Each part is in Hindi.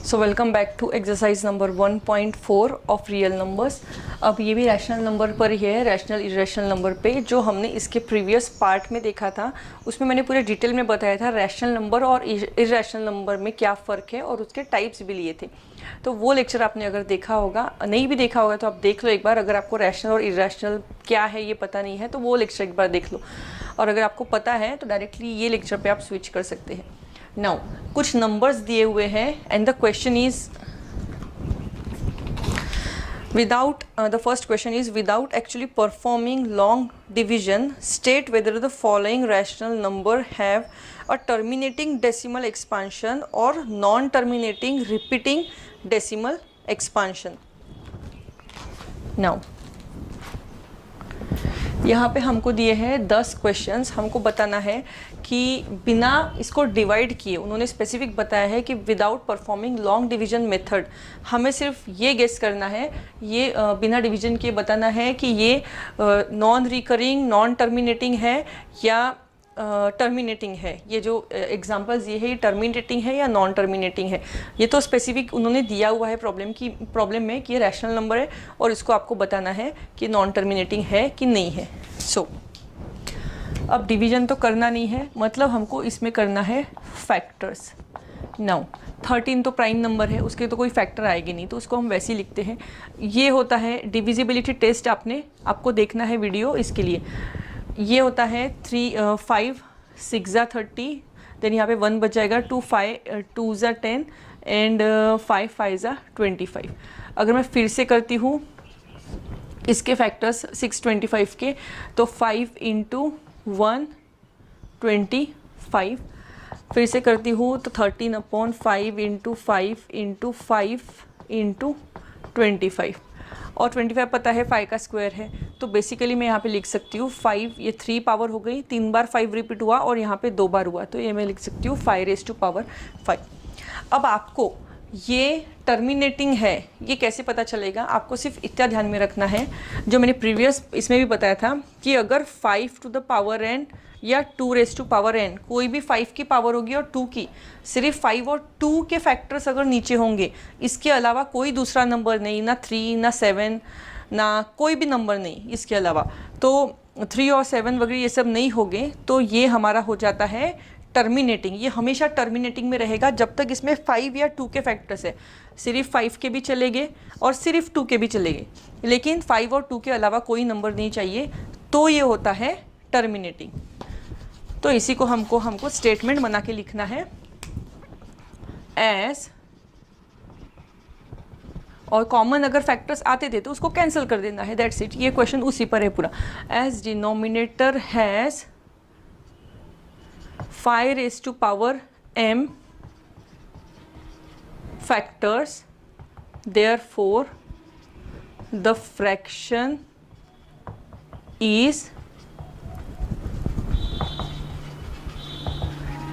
So welcome back to exercise number 1.4 of real numbers. अब ये भी रैशनल नंबर पर ही है, रैशनल इरेशनल नंबर पे, जो हमने इसके प्रीवियस पार्ट में देखा था। उसमें मैंने पूरे डिटेल में बताया था रैशनल नंबर और इरेशनल नंबर में क्या फ़र्क है और उसके टाइप्स भी लिए थे। तो वो लेक्चर आपने अगर देखा होगा, नहीं भी देखा होगा तो आप देख लो एक बार। अगर आपको रैशनल और इरेशनल क्या है ये पता नहीं है तो वो लेक्चर एक बार देख लो, और अगर आपको पता है तो डायरेक्टली ये लेक्चर पे आप स्विच कर सकते हैं। नाउ कुछ नंबर्स दिए हुए हैं and the question is without the first question is without actually performing long division state whether the following rational number have a terminating decimal expansion or non terminating repeating decimal expansion. Now यहाँ पे हमको दिए हैं 10 क्वेश्चंस। हमको बताना है कि बिना इसको डिवाइड किए, उन्होंने स्पेसिफिक बताया है कि without performing long division method, हमें सिर्फ ये गेस करना है, ये बिना डिवीजन के बताना है कि ये नॉन रिकरिंग, नॉन टर्मिनेटिंग है या टर्मिनेटिंग है। ये जो एग्जांपल्स ये है, ये टर्मिनेटिंग है या नॉन टर्मिनेटिंग है, ये तो स्पेसिफिक उन्होंने दिया हुआ है प्रॉब्लम में कि ये रैशनल नंबर है और इसको आपको बताना है कि नॉन टर्मिनेटिंग है कि नहीं है। सो अब डिवीजन तो करना नहीं है, मतलब हमको इसमें करना है फैक्टर्स। नाउ 13 तो प्राइम नंबर है, उसके तो कोई फैक्टर आएगी नहीं, तो उसको हम वैसे ही लिखते हैं। ये होता है डिविजिबिलिटी टेस्ट, आपको देखना है वीडियो इसके लिए। ये होता है 5 6 ज़ा 30, देन यहाँ पे 1 बच जाएगा, 2 ज़ा 10 एंड 5 5 ज़ा 25। अगर मैं फिर से करती हूँ इसके फैक्टर्स 625 के, तो 5 इंटू 1 25। फिर से करती हूँ तो 13/5 इंटू 5 इंटू 5 इंटू 25, और 25 पता है 5 का स्क्वायर है, तो बेसिकली मैं यहाँ पे लिख सकती हूँ 5, ये 3 पावर हो गई, 3 बार 5 रिपीट हुआ और यहाँ पे 2 बार हुआ, तो ये मैं लिख सकती हूँ 5⁵5। अब आपको ये टर्मिनेटिंग है ये कैसे पता चलेगा, आपको सिर्फ इतना ध्यान में रखना है, जो मैंने प्रीवियस इसमें भी बताया था कि अगर 5 टू द पावर n या 2⁻n, कोई भी 5 की पावर होगी और 2 की, सिर्फ 5 और 2 के फैक्टर्स अगर नीचे होंगे, इसके अलावा कोई दूसरा नंबर नहीं, ना 3 ना 7 ना कोई भी नंबर नहीं इसके अलावा, तो 3 और 7 वगैरह ये सब नहीं होंगे, तो ये हमारा हो जाता है टर्मिनेटिंग। ये हमेशा टर्मिनेटिंग में रहेगा जब तक इसमें 5 या 2 के फैक्टर्स है। सिर्फ 5 के भी चलेंगे और सिर्फ 2 के भी चलेंगे, लेकिन 5 और 2 के अलावा कोई नंबर नहीं चाहिए, तो ये होता है टर्मिनेटिंग। तो इसी को हमको स्टेटमेंट बना के लिखना है एज, और कॉमन अगर फैक्टर्स आते थे तो उसको कैंसिल कर देना है, दैट्स इट। ये क्वेश्चन उसी पर है पूरा। As denominator has 5⁻m factors, therefore the fraction is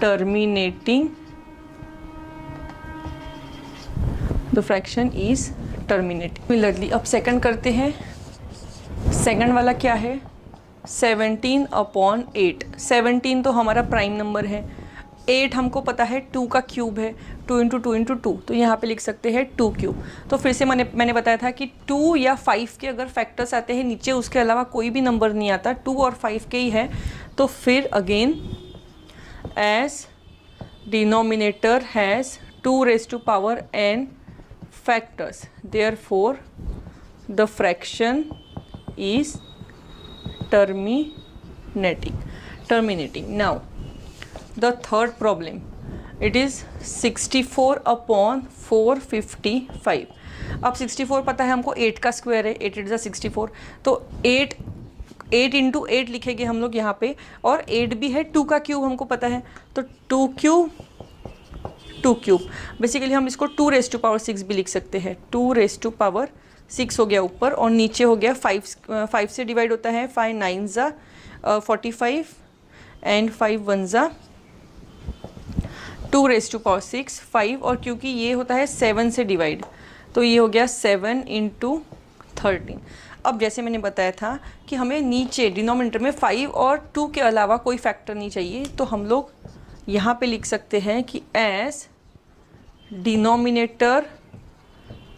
terminating. The fraction is terminating. Similarly अब सेकंड करते हैं। सेकंड वाला क्या है, 17/8। 17 तो हमारा प्राइम नंबर है, 8 हमको पता है 2 का क्यूब है, 2 इंटू 2 इंटू 2, तो यहाँ पे लिख सकते हैं 2 क्यूब। तो फिर से मैंने बताया था कि 2 या 5 के अगर फैक्टर्स आते हैं नीचे, उसके अलावा कोई भी नंबर नहीं आता, 2 और 5 के ही है, तो फिर again as denominator has 2⁻n factors, therefore the fraction is terminating. Now the third problem, it is 64/455। अब 64 पता है हमको, 8 का स्क्वायर है, 8 × 64, तो 8 इंटू 8 लिखेंगे हम लोग यहाँ पे, और 8 भी है, 2 का क्यूब हमको पता है, तो 2 क्यूब बेसिकली हम इसको 2⁻6 भी लिख सकते हैं। 2⁻6 हो गया ऊपर, और नीचे हो गया 5 से डिवाइड होता है, 5 9 ज़ा 45 एंड 5 1 ज़ा 2⁻6 5, और क्योंकि ये होता है 7 से डिवाइड, तो ये हो गया 7 इंटू 13। अब जैसे मैंने बताया था कि हमें नीचे डिनोमिनेटर में 5 और 2 के अलावा कोई फैक्टर नहीं चाहिए, तो हम लोग यहाँ पे लिख सकते हैं कि as denominator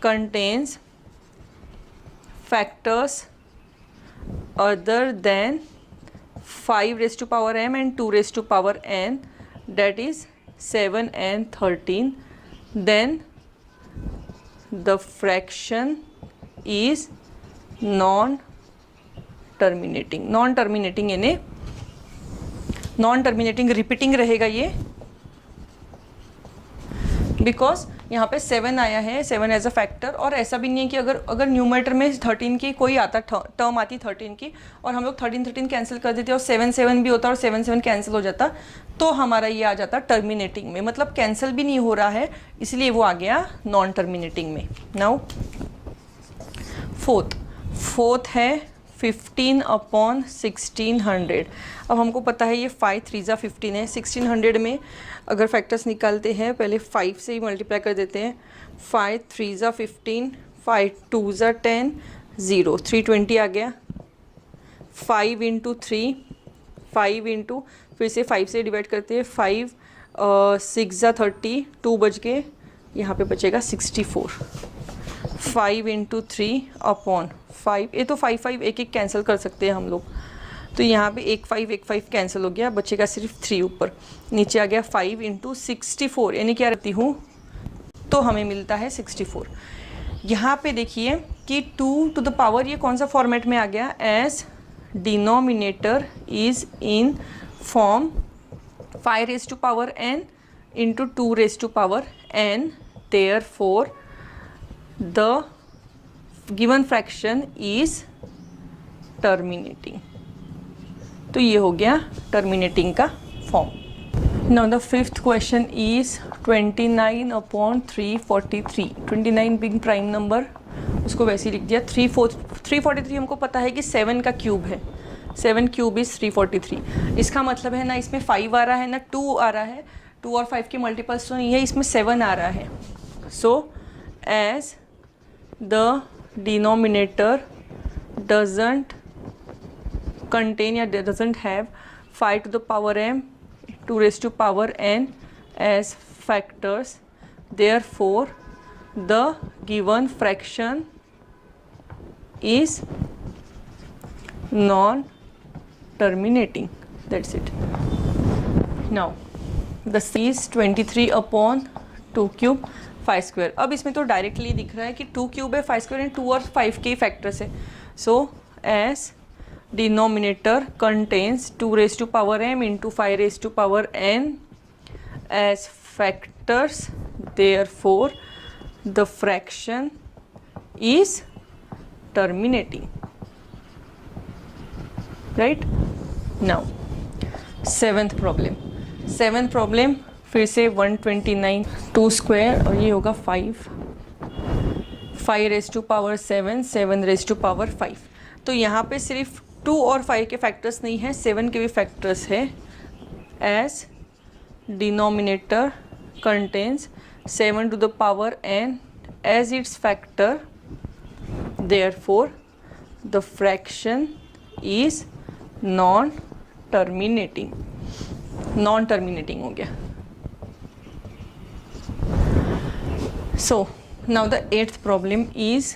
contains factors other than 5 raised to power m and 2 raised to power n, that is 7 and 13, then the fraction is non terminating. Non terminating यानी नॉन टर्मिनेटिंग रिपीटिंग रहेगा ये, बिकॉज यहाँ पे 7 आया है, 7 एज अ फैक्टर, और ऐसा भी नहीं है कि अगर न्यूमरेटर में 13 की कोई आता टर्म आती 13 की और हम लोग 13 कैंसिल कर देते और 7 भी होता और 7 कैंसिल हो जाता, तो हमारा ये आ जाता टर्मिनेटिंग में, मतलब कैंसिल भी नहीं हो रहा है, इसलिए वो आ गया नॉन टर्मिनेटिंग में. नाउ फोर्थ है 15/1600. अब हमको पता है ये 5 3 15 है. 1600 में अगर फैक्टर्स निकालते हैं पहले 5 से ही मल्टीप्लाई कर देते हैं. 5 3 15, 5 2 10, 0, 320 आ गया. 5 इंटू 3, 5 इंटू फिर से 5 से डिवाइड करते हैं. 5 6 30, 2 बच गए, यहाँ पे बचेगा 64. 5 इंटू 3 अपॉन 5, ये तो 5 एक कैंसिल कर सकते हैं हम लोग, तो यहाँ पे 1 5 कैंसिल हो गया, बचेगा सिर्फ 3 ऊपर. नीचे आ गया 5 इंटू 64, यानी क्या रहती हूँ तो हमें मिलता है 64. यहाँ पे देखिए कि 2 टू द पावर ये कौन सा फॉर्मेट में आ गया, as denominator is in form 5 raised to power n into 2 raised to power n, therefore the given fraction is terminating. तो ये हो गया टर्मिनेटिंग का form. Now the fifth question is 29/343. 29 big prime number, उसको वैसे ही लिख दिया. 343 हमको पता है कि 7 का क्यूब है. 7 क्यूब इज 343. इसका मतलब है ना इसमें 5 आ रहा है ना 2 आ रहा है. 2 और 5 के मल्टीपल्स तो नहीं है, इसमें 7 आ रहा है. So as the denominator doesn't contain या doesn't have 5 to the power m, 2 raised to power n as factors, therefore the given fraction is non-terminating. That's it. Now the c is 23/2 cube 5 square. अब इसमें तो डायरेक्टली दिख रहा है कि 2 क्यूब है, 5 स्क्वायर एंड 2 और 5 के फैक्टर्स है. So as denominator contains 2 raised to power m into 5 raised to power n as factors, therefore the fraction is terminating. Right? Now seventh problem फिर से 129 2 स्क्वायर और ये होगा 5 raised to power 7 raised to power 5. तो यहाँ पे सिर्फ 2 और 5 के फैक्टर्स नहीं है, 7 के भी फैक्टर्स है. As denominator contains 7 to the power n as its factor, therefore the fraction is non-terminating हो गया. So now the 8th problem is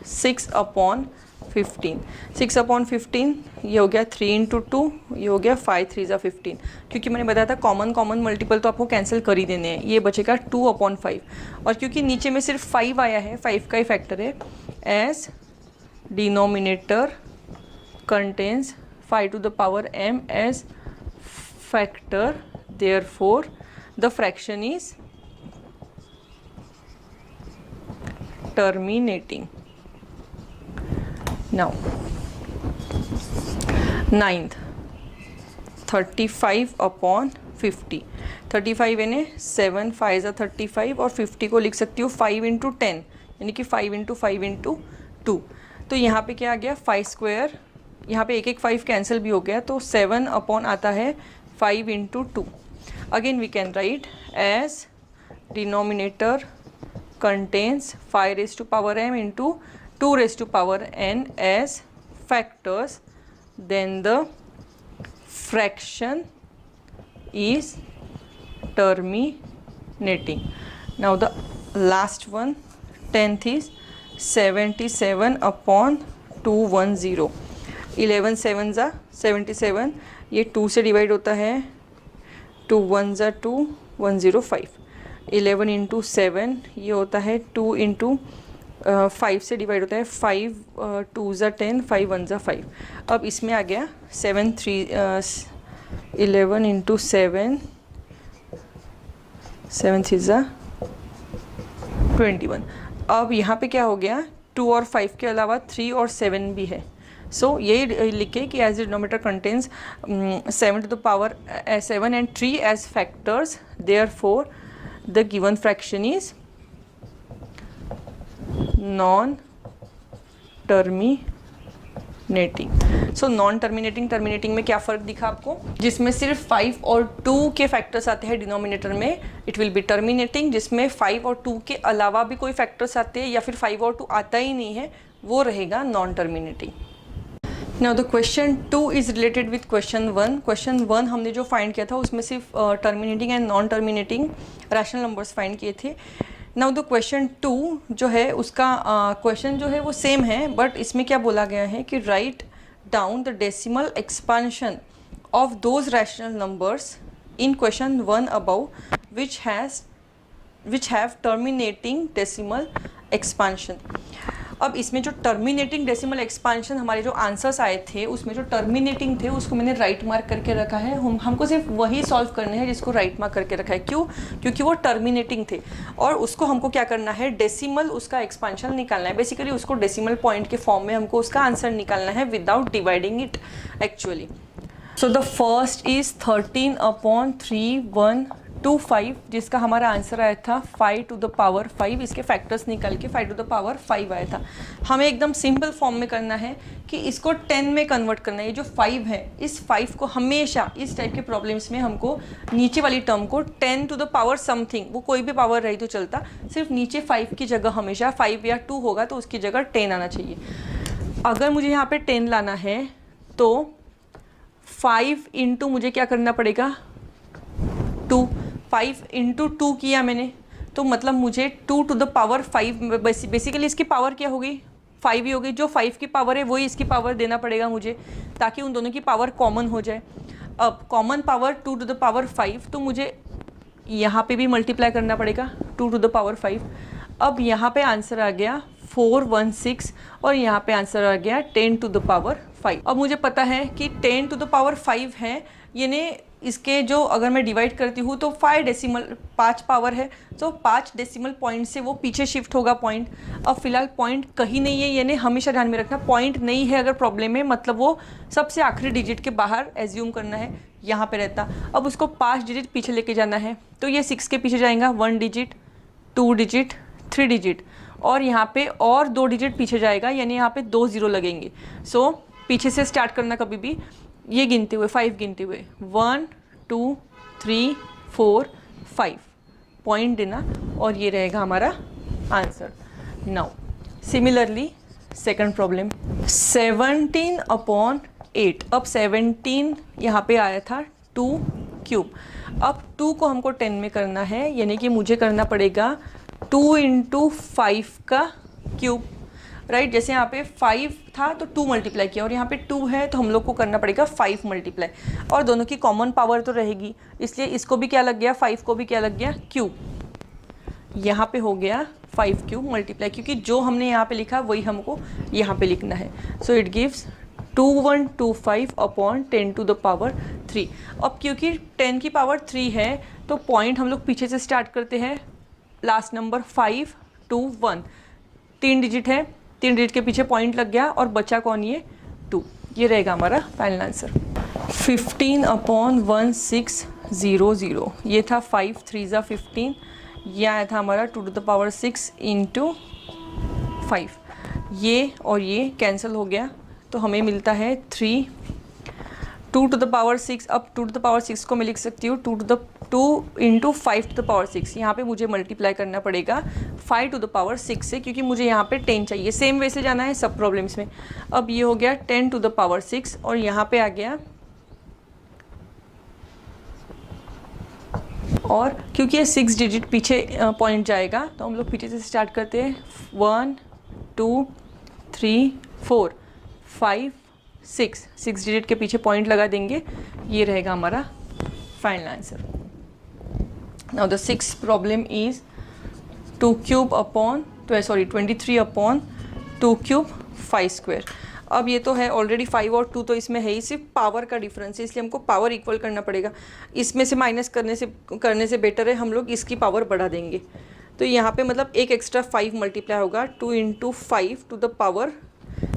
6/15. 6/15 ये हो गया 3 into 2, ये हो गया 5 3 15. क्योंकि मैंने बताया था कॉमन मल्टीपल तो आपको कैंसिल कर ही देने हैं. ये बचेगा 2/5 और क्योंकि नीचे में सिर्फ 5 आया है, 5 का ही फैक्टर है. As denominator contains 5 to the power m as factor, therefore the fraction is terminating. Now 9th 35/50. 35 यानी 7 5 35 और 50 को लिख सकती हूँ 5 into 10 यानी कि 5 into 5 into 2. तो यहाँ पे क्या आ गया 5 स्क्वायर, यहाँ पे एक 5 कैंसिल भी हो गया, तो 7 अपॉन आता है 5 into 2. Again we can write as denominator contains 5 raised to power m into 2 raised to power n as factors, then the fraction is terminating. Now the last one, 10th is 77 upon 210. 11 7 ज़ा 77, ये 2 से डिवाइड होता है, 2 1 ज़ा 2, 105. 11 इंटू 7 ये होता है 2 इंटू 5 से डिवाइड होता है, 5 2 ज़ा 10, 5 1 ज़ा 5. अब इसमें आ गया 7 3 11 इंटू 7, 7 3 ज़ा 21. अब यहाँ पे क्या हो गया, 2 और 5 के अलावा 3 और 7 भी है. सो ये लिखे कि as denominator contains 7 to the power 7 and 3 as factors, therefore the given fraction is non terminating. So non terminating, terminating में क्या फ़र्क दिखा आपको, जिसमें सिर्फ 5 और 2 के फैक्टर्स आते हैं डिनोमिनेटर में, इट विल बी टर्मिनेटिंग. जिसमें 5 और 2 के अलावा भी कोई फैक्टर्स आते हैं या फिर 5 और 2 आता ही नहीं है, वो रहेगा non terminating. Now the question 2 is related with question 1. Question 1 हमने जो फाइंड किया था उसमें सिर्फ terminating and non terminating rational numbers find किए थे. नाउ द क्वेश्चन 2 जो है उसका क्वेश्चन जो है वो सेम है, बट इसमें क्या बोला गया है कि write down the decimal expansion of those rational numbers in question 1 above which have terminating decimal expansion. अब इसमें जो टर्मिनेटिंग डेसिमल एक्सपांशन हमारे जो आंसर्स आए थे उसमें जो टर्मिनेटिंग थे उसको मैंने राइट मार्क करके रखा है. हमको सिर्फ वही सॉल्व करने हैं जिसको राइट मार्क करके रखा है. क्यों? क्योंकि वो टर्मिनेटिंग थे और उसको हमको क्या करना है, डेसिमल उसका एक्सपांशन निकालना है. बेसिकली उसको डेसिमल पॉइंट के फॉर्म में हमको उसका आंसर निकालना है without dividing it actually. So the first is 13 upon 3,125, जिसका हमारा आंसर आया था 5 टू द पावर 5. इसके फैक्टर्स निकल के 5 टू द पावर 5 आया था. हमें एकदम सिंपल फॉर्म में करना है कि इसको 10 में कन्वर्ट करना है. ये जो 5 है, इस 5 को हमेशा इस टाइप के प्रॉब्लम्स में हमको नीचे वाली टर्म को 10 टू द पावर समथिंग, वो कोई भी पावर रही तो चलता, सिर्फ नीचे 5 की जगह हमेशा 5 या 2 होगा तो उसकी जगह 10 आना चाहिए. अगर मुझे यहाँ पे 10 लाना है तो 5 इंटू मुझे क्या करना पड़ेगा, 2. 5 इंटू 2 किया मैंने तो मतलब मुझे 2 टू द पावर 5, बेसिकली इसकी पावर क्या होगी, 5 ही होगी. जो 5 की पावर है वही इसकी पावर देना पड़ेगा मुझे, ताकि उन दोनों की पावर कॉमन हो जाए. अब common power 2 to the power 5, तो मुझे यहाँ पे भी मल्टीप्लाई करना पड़ेगा 2 टू द पावर 5. अब यहाँ पे आंसर आ गया 416 और यहाँ पे आंसर आ गया 10 टू द पावर 5. अब मुझे पता है कि 10 टू द पावर 5 है, यानी इसके जो अगर मैं डिवाइड करती हूँ तो 5 पावर है, तो 5 डेसिमल पॉइंट से वो पीछे शिफ्ट होगा पॉइंट. अब फिलहाल पॉइंट कहीं नहीं है, यानी हमेशा ध्यान में रखना पॉइंट नहीं है अगर प्रॉब्लम में, मतलब वो सबसे आखिरी डिजिट के बाहर एज्यूम करना है, यहाँ पे रहता. अब उसको 5 डिजिट पीछे लेके जाना है तो ये 6 के पीछे जाएगा 1 डिजिट, 2 डिजिट, 3 डिजिट, और यहाँ पे और 2 डिजिट पीछे जाएगा, यानी यहाँ पे 2 0 लगेंगे. सो पीछे से स्टार्ट करना कभी भी, ये गिनते हुए 5 गिनते हुए 1 2 3 4 5 पॉइंट देना और ये रहेगा हमारा answer. Now similarly second problem 17 upon 8. अब 17 यहाँ पे आया था 2 क्यूब. अब 2 को हमको 10 में करना है, यानी कि मुझे करना पड़ेगा 2 इंटू 5 का क्यूब. राइट, जैसे यहाँ पे 5 था तो 2 मल्टीप्लाई किया और यहाँ पे 2 है तो हम लोग को करना पड़ेगा 5 मल्टीप्लाई, और दोनों की कॉमन पावर तो रहेगी, इसलिए इसको भी क्या लग गया, 5 को भी क्या लग गया, क्यूब. यहाँ पे हो गया 5 क्यूब मल्टीप्लाई, क्योंकि जो हमने यहाँ पे लिखा वही हमको यहाँ पे लिखना है. So it gives 2125 upon 10 to the power 3. अब क्योंकि 10 की पावर 3 है तो पॉइंट हम लोग पीछे से स्टार्ट करते हैं, लास्ट नंबर 5 2 1, 3 डिजिट है, 3 डिजिट के पीछे पॉइंट लग गया और बचा कौन, ये 2. ये रहेगा हमारा फाइनल आंसर. 15 अपॉन 1600, ये था 5 3 ज़ा 15, ये आया था हमारा 2 टू द पावर 6 इंटू 5. ये और ये कैंसिल हो गया तो हमें मिलता है 3 2 टू द पावर 6. अब 2 टू द पावर 6 को मैं लिख सकती हूँ 2 इंटू 5 टू द पावर 6. यहाँ पे मुझे मल्टीप्लाई करना पड़ेगा 5 टू द पावर 6 से, क्योंकि मुझे यहाँ पे 10 चाहिए. सेम वे से जाना है सब प्रॉब्लम्स में. अब ये हो गया 10 टू द पावर 6 और यहाँ पे आ गया और क्योंकि ये 6 डिजिट पीछे पॉइंट जाएगा तो हम लोग पीछे से स्टार्ट करते हैं 1 2 3 4 5 6 डिजिट के पीछे पॉइंट लगा देंगे, ये रहेगा हमारा final answer. Now the 6th problem is 2 cube upon 23 upon 2 cube 5 square. अब ये तो है ऑलरेडी 5 और 2 तो इसमें है ही, सिर्फ पावर का डिफरेंस है, इसलिए हमको पावर इक्वल करना पड़ेगा। इसमें से माइनस करने से बेटर है हम लोग इसकी पावर बढ़ा देंगे। तो यहाँ पे मतलब एक एक्स्ट्रा 5 मल्टीप्लाई होगा, 2 × 5 टू द पावर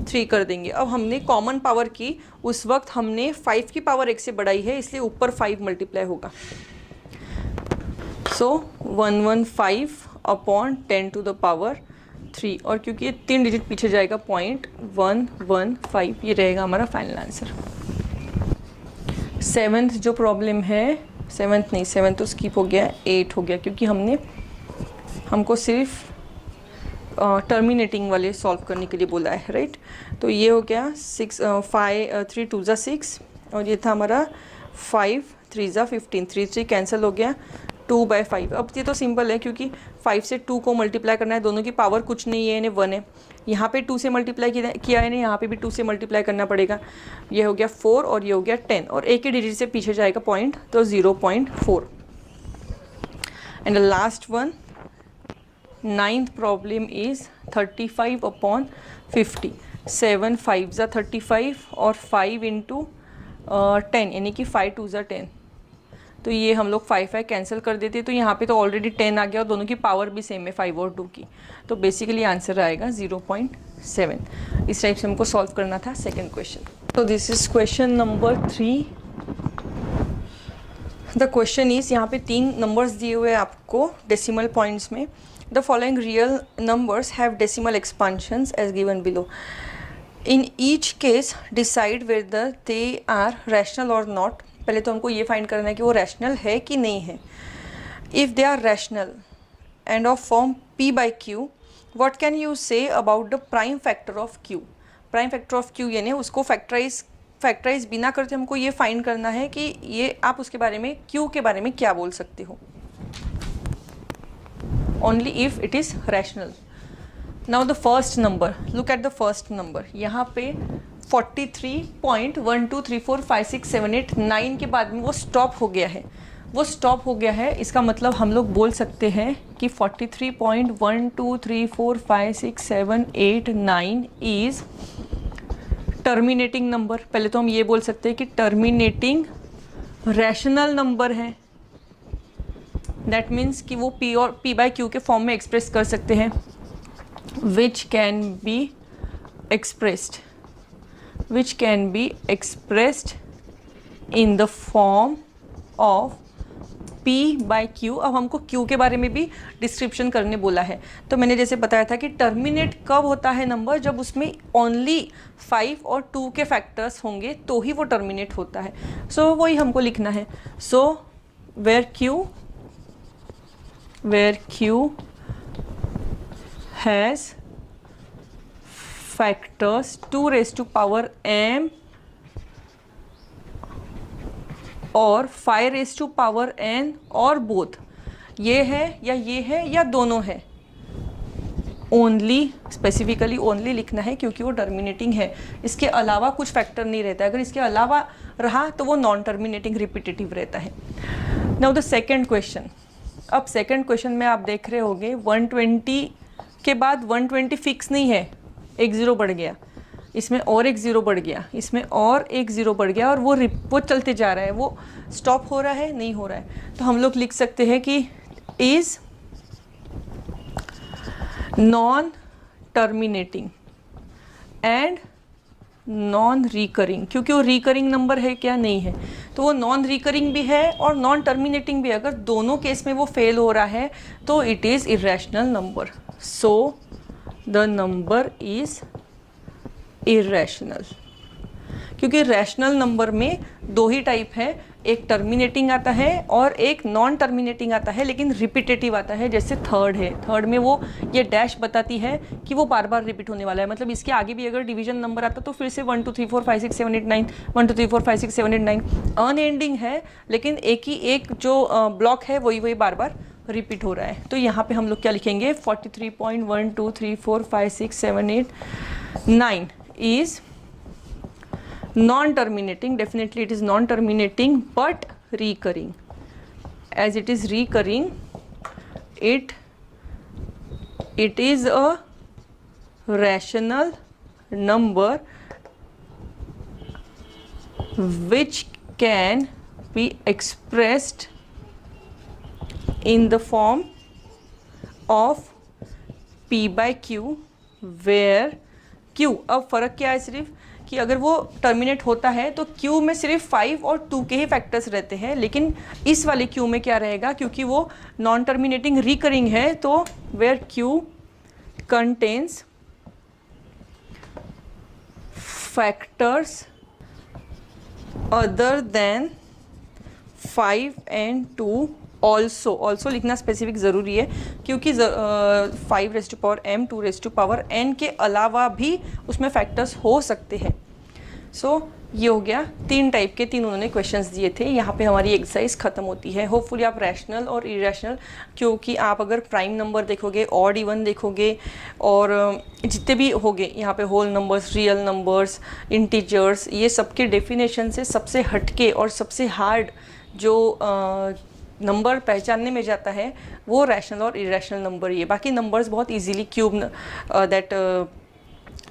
3 कर देंगे। अब हमने कॉमन पावर की, उस वक्त हमने 5 की पावर 1 से बढ़ाई है, इसलिए ऊपर 5 मल्टीप्लाई होगा। सो 115 अपॉन 10 टू द पावर 3, और क्योंकि ये 3 डिजिट पीछे जाएगा 0.115, ये रहेगा हमारा फाइनल आंसर। 7th जो प्रॉब्लम है, 7th तो स्किप हो गया, 8 हो गया, क्योंकि हमको सिर्फ टर्मिनेटिंग वाले सॉल्व करने के लिए बोला है, राइट। तो ये हो गया 3 2 ज़ा 6, और ये था हमारा 5 3 ज़ा 15, 3 कैंसिल हो गया, 2/5। अब ये तो सिंपल है, क्योंकि 5 से 2 को मल्टीप्लाई करना है, दोनों की पावर कुछ नहीं है, इन्हें 1 है। यहाँ पे 2 से मल्टीप्लाई किया है इन्हें, यहाँ पे भी 2 से मल्टीप्लाई करना पड़ेगा। ये हो गया 4 और ये हो गया 10, और एक ही डिजिट से पीछे जाएगा पॉइंट, तो 0.4। And the last one 9th problem is 35 upon 50। 7 5 ज़ा 35 और 5 × 10, यानी कि 5 2 ज़ा 10। तो ये हम लोग 5 कैंसिल कर देते, तो यहाँ पे तो ऑलरेडी 10 आ गया और दोनों की पावर भी सेम है 5 और 2 की। तो बेसिकली आंसर आएगा 0.7। इस टाइप से हमको सॉल्व करना था सेकंड क्वेश्चन। तो this is question number 3। The question is, यहाँ पे 3 नंबर्स दिए हुए हैं आपको डेसिमल पॉइंट्स में। The following real numbers have decimal expansions as given below. In each case decide whether they are rational और नॉट। पहले तो हमको ये फाइंड करना है कि वो रैशनल है कि नहीं है। If they are rational and of form p/q, what can you say about the prime factor of q। Prime factor of q यानी उसको फैक्टराइज बिना करते हमको ये फाइंड करना है कि ये आप उसके बारे में q के बारे में क्या बोल सकते हो, only if it is rational. Now the first number, look at the first number. यहाँ पे 43.12345678 9 के बाद में वो स्टॉप हो गया है, इसका मतलब हम लोग बोल सकते हैं कि 43.12345678 इज़ टर्मिनेटिंग नंबर। पहले तो हम ये बोल सकते हैं कि टर्मिनेटिंग रैशनल नंबर है। दैट मीन्स कि वो p/q के फॉर्म में एक्सप्रेस कर सकते हैं, which can be expressed in the form of p/q। अब हमको q के बारे में भी डिस्क्रिप्शन करने बोला है। तो मैंने जैसे बताया था कि टर्मिनेट कब होता है नंबर, जब उसमें ओनली 5 और 2 के फैक्टर्स होंगे तो ही वो टर्मिनेट होता है। सो वही हमको लिखना है। So where q has factors 2m और 5n और बोथ, ये है या दोनों है। ओनली, स्पेसिफिकली ओनली लिखना है, क्योंकि वो टर्मिनेटिंग है। इसके अलावा कुछ फैक्टर नहीं रहता है। अगर इसके अलावा रहा तो वो नॉन टर्मिनेटिंग रिपीटेटिव रहता है। Now the second question. अब सेकेंड क्वेश्चन में आप देख रहे होंगे 120 के बाद 120 फिक्स नहीं है, एक ज़ीरो बढ़ गया, इसमें और एक ज़ीरो बढ़ गया, इसमें और एक ज़ीरो बढ़ गया, और वो चलते जा रहा है, वो स्टॉप हो रहा है, नहीं हो रहा है। तो हम लोग लिख सकते हैं कि is non terminating and non recurring, क्योंकि वो रिकरिंग नंबर है क्या, नहीं है, तो वो नॉन रिकरिंग भी है और नॉन टर्मिनेटिंग भी। अगर दोनों केस में वो फेल हो रहा है तो it is irrational number. So the number is irrational, क्योंकि रैशनल नंबर में दो ही टाइप है, एक टर्मिनेटिंग आता है और एक नॉन टर्मिनेटिंग आता है लेकिन रिपीटेटिव आता है, जैसे थर्ड है। थर्ड में वो ये डैश बताती है कि वो बार बार रिपीट होने वाला है, मतलब इसके आगे भी अगर डिवीजन नंबर आता तो फिर से 1 2 3 4 5 6 7 8 9 1 2 3 4 5 6 7 8 9 अनएंडिंग है, लेकिन एक ही एक जो ब्लॉक है वही बार बार रिपीट हो रहा है। तो यहाँ पे हम लोग क्या लिखेंगे, 43.1 2 3 4 5 6 7 8 9 is non-terminating. Definitely it is non-terminating but recurring. As it is recurring, it is a rational number which can be expressed in the form of P by Q, where Q, अब फ़र्क क्या है सिर्फ कि अगर वो टर्मिनेट होता है तो Q में सिर्फ 5 और 2 के ही फैक्टर्स रहते हैं, लेकिन इस वाले Q में क्या रहेगा, क्योंकि वो नॉन टर्मिनेटिंग रिकरिंग है, तो where Q contains factors other than 5 and 2 also लिखना स्पेसिफिक ज़रूरी है, क्योंकि 5 raise to power m 2 raise to power n के अलावा भी उसमें फैक्टर्स हो सकते हैं। सो ये हो गया, 3 टाइप के 3 उन्होंने क्वेश्चंस दिए थे। यहाँ पे हमारी एक्सरसाइज ख़त्म होती है। होपफुली आप रैशनल और इरेशनल, क्योंकि आप अगर प्राइम नंबर देखोगे, ऑड इवन देखोगे, और जितने भी होंगे यहाँ पे whole numbers, real numbers, integers, ये सबके डेफिनेशन से सबसे हटके और सबसे हार्ड जो नंबर पहचानने में जाता है वो रैशनल और इरेशनल नंबर ही है। बाकी नंबर्स बहुत easily, cube that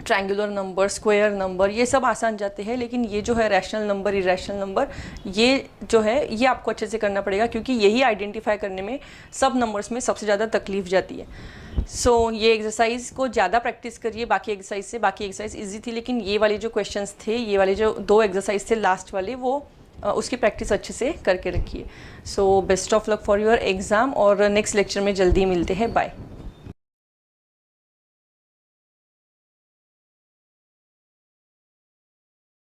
triangular number, square number, ये सब आसान जाते हैं, लेकिन ये जो है रैशनल नंबर, इरेशनल नंबर, ये जो है ये आपको अच्छे से करना पड़ेगा, क्योंकि यही आइडेंटिफाई करने में सब नंबर्स में सबसे ज़्यादा तकलीफ जाती है। सो ये एक्सरसाइज को ज़्यादा प्रैक्टिस करिए बाकी एक्सरसाइज से। बाकी एक्सरसाइज ईजी थी, लेकिन ये वाले जो क्वेश्चंस थे, ये वाले जो 2 एक्सरसाइज थे लास्ट वाले, वो उसकी प्रैक्टिस अच्छे से करके रखिए। So best of luck for your exam, और नेक्स्ट लेक्चर में जल्दी मिलते हैं। बाय।